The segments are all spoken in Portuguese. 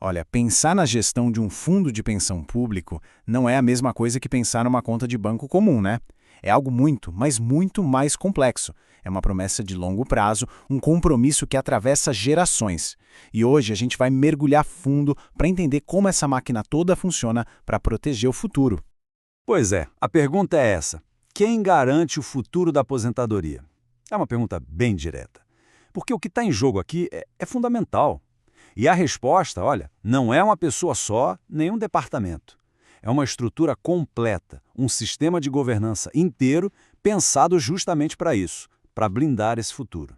Olha, pensar na gestão de um fundo de pensão público não é a mesma coisa que pensar numa conta de banco comum, né? É algo muito, mas muito mais complexo. É uma promessa de longo prazo, um compromisso que atravessa gerações. E hoje a gente vai mergulhar fundo para entender como essa máquina toda funciona para proteger o futuro. Pois é, a pergunta é essa: quem garante o futuro da aposentadoria? É uma pergunta bem direta. Porque o que está em jogo aqui é fundamental. E a resposta, olha, não é uma pessoa só, nem um departamento. É uma estrutura completa, um sistema de governança inteiro pensado justamente para isso, para blindar esse futuro.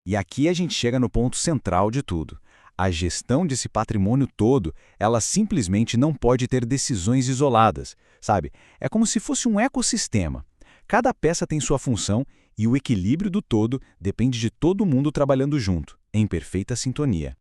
E aqui a gente chega no ponto central de tudo. A gestão desse patrimônio todo, ela simplesmente não pode ter decisões isoladas, sabe? É como se fosse um ecossistema. Cada peça tem sua função e o equilíbrio do todo depende de todo mundo trabalhando junto, em perfeita sintonia.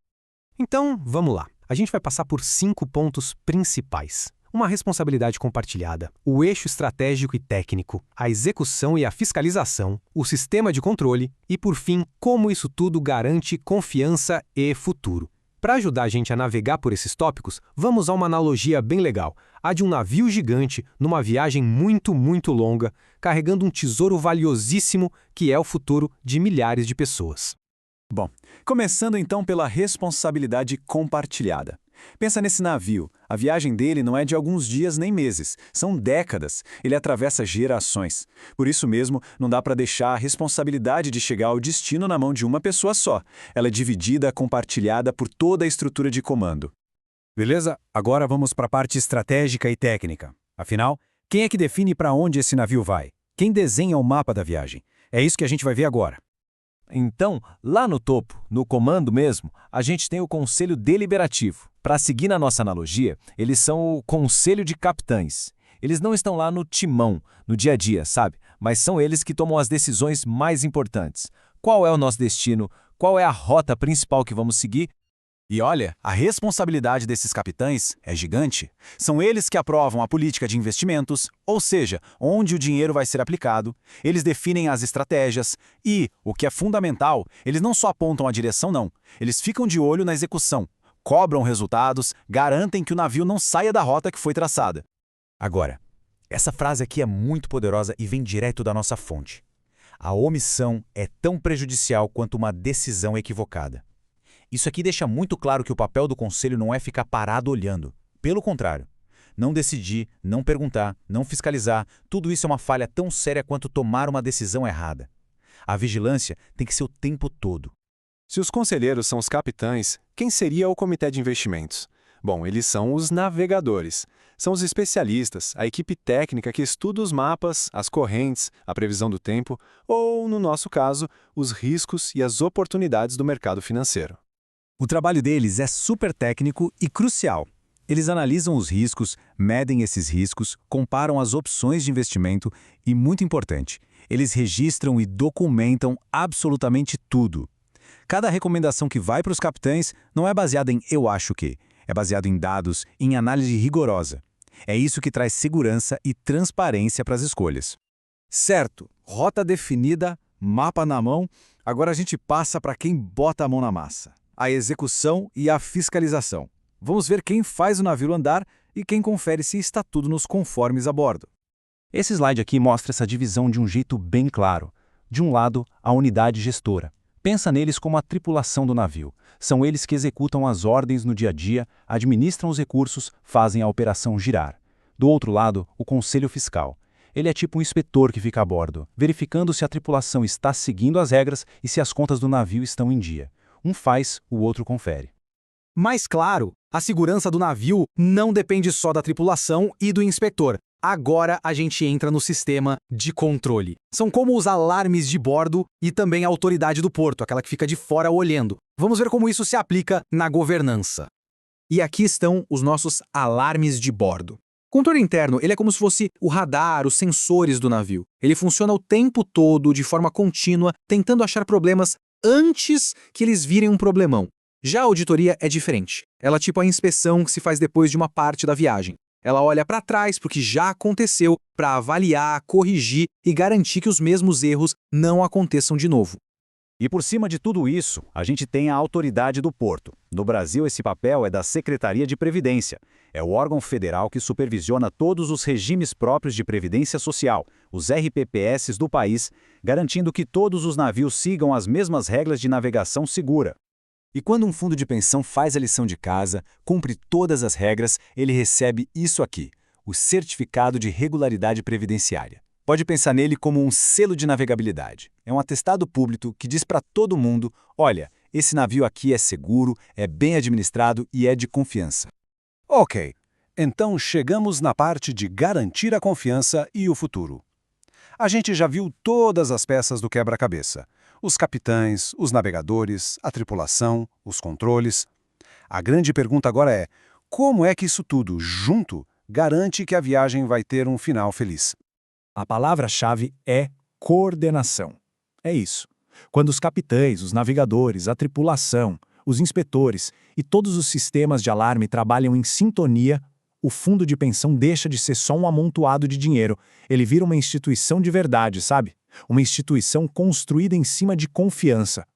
Então, vamos lá. A gente vai passar por 5 pontos principais. Uma responsabilidade compartilhada, o eixo estratégico e técnico, a execução e a fiscalização, o sistema de controle e, por fim, como isso tudo garante confiança e futuro. Para ajudar a gente a navegar por esses tópicos, vamos a uma analogia bem legal, a de um navio gigante numa viagem muito, muito longa, carregando um tesouro valiosíssimo que é o futuro de milhares de pessoas. Bom, começando então pela responsabilidade compartilhada. Pensa nesse navio. A viagem dele não é de alguns dias nem meses, são décadas. Ele atravessa gerações. Por isso mesmo, não dá para deixar a responsabilidade de chegar ao destino na mão de uma pessoa só. Ela é dividida, compartilhada por toda a estrutura de comando. Beleza? Agora vamos para a parte estratégica e técnica. Afinal, quem é que define para onde esse navio vai? Quem desenha o mapa da viagem? É isso que a gente vai ver agora. Então, lá no topo, no comando mesmo, a gente tem o Conselho Deliberativo. Para seguir na nossa analogia, eles são o Conselho de Capitães. Eles não estão lá no timão, no dia a dia, sabe? Mas são eles que tomam as decisões mais importantes. Qual é o nosso destino? Qual é a rota principal que vamos seguir? E olha, a responsabilidade desses capitães é gigante. São eles que aprovam a política de investimentos, ou seja, onde o dinheiro vai ser aplicado. Eles definem as estratégias e, o que é fundamental, eles não só apontam a direção, não. Eles ficam de olho na execução, cobram resultados, garantem que o navio não saia da rota que foi traçada. Agora, essa frase aqui é muito poderosa e vem direto da nossa fonte. A omissão é tão prejudicial quanto uma decisão equivocada. Isso aqui deixa muito claro que o papel do conselho não é ficar parado olhando. Pelo contrário, não decidir, não perguntar, não fiscalizar, tudo isso é uma falha tão séria quanto tomar uma decisão errada. A vigilância tem que ser o tempo todo. Se os conselheiros são os capitães, quem seria o comitê de investimentos? Bom, eles são os navegadores. São os especialistas, a equipe técnica que estuda os mapas, as correntes, a previsão do tempo ou, no nosso caso, os riscos e as oportunidades do mercado financeiro. O trabalho deles é super técnico e crucial. Eles analisam os riscos, medem esses riscos, comparam as opções de investimento e, muito importante, eles registram e documentam absolutamente tudo. Cada recomendação que vai para os capitães não é baseada em eu acho que, é baseado em dados, em análise rigorosa. É isso que traz segurança e transparência para as escolhas. Certo, rota definida, mapa na mão, agora a gente passa para quem bota a mão na massa. A execução e a fiscalização. Vamos ver quem faz o navio andar e quem confere se está tudo nos conformes a bordo. Esse slide aqui mostra essa divisão de um jeito bem claro. De um lado, a unidade gestora. Pensa neles como a tripulação do navio. São eles que executam as ordens no dia a dia, administram os recursos, fazem a operação girar. Do outro lado, o conselho fiscal. Ele é tipo um inspetor que fica a bordo, verificando se a tripulação está seguindo as regras e se as contas do navio estão em dia. Um faz, o outro confere. Mas claro, a segurança do navio não depende só da tripulação e do inspetor. Agora a gente entra no sistema de controle. São como os alarmes de bordo e também a autoridade do porto, aquela que fica de fora olhando. Vamos ver como isso se aplica na governança. E aqui estão os nossos alarmes de bordo. O controle interno, ele é como se fosse o radar, os sensores do navio. Ele funciona o tempo todo, de forma contínua, tentando achar problemas antes que eles virem um problemão. Já a auditoria é diferente. Ela é tipo a inspeção que se faz depois de uma parte da viagem. Ela olha para trás para o que já aconteceu, para avaliar, corrigir e garantir que os mesmos erros não aconteçam de novo. E por cima de tudo isso, a gente tem a autoridade do porto. No Brasil, esse papel é da Secretaria de Previdência. É o órgão federal que supervisiona todos os regimes próprios de previdência social, os RPPS do país, garantindo que todos os navios sigam as mesmas regras de navegação segura. E quando um fundo de pensão faz a lição de casa, cumpre todas as regras, ele recebe isso aqui, o Certificado de Regularidade Previdenciária. Pode pensar nele como um selo de navegabilidade. É um atestado público que diz para todo mundo, olha, esse navio aqui é seguro, é bem administrado e é de confiança. Ok, então chegamos na parte de garantir a confiança e o futuro. A gente já viu todas as peças do quebra-cabeça. Os capitães, os navegadores, a tripulação, os controles. A grande pergunta agora é, como é que isso tudo, junto, garante que a viagem vai ter um final feliz? A palavra-chave é coordenação. É isso. Quando os capitães, os navegadores, a tripulação, os inspetores e todos os sistemas de alarme trabalham em sintonia, o fundo de pensão deixa de ser só um amontoado de dinheiro. Ele vira uma instituição de verdade, sabe? Uma instituição construída em cima de confiança.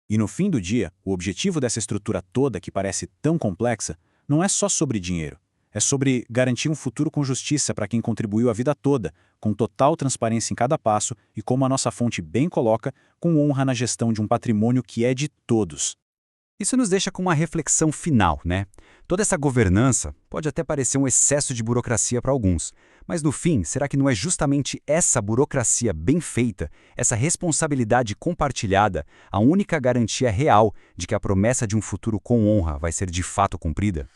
E no fim do dia, o objetivo dessa estrutura toda que parece tão complexa não é só sobre dinheiro. É sobre garantir um futuro com justiça para quem contribuiu a vida toda, com total transparência em cada passo e, como a nossa fonte bem coloca, com honra na gestão de um patrimônio que é de todos. Isso nos deixa com uma reflexão final, né? Toda essa governança pode até parecer um excesso de burocracia para alguns, mas no fim, será que não é justamente essa burocracia bem feita, essa responsabilidade compartilhada, a única garantia real de que a promessa de um futuro com honra vai ser de fato cumprida?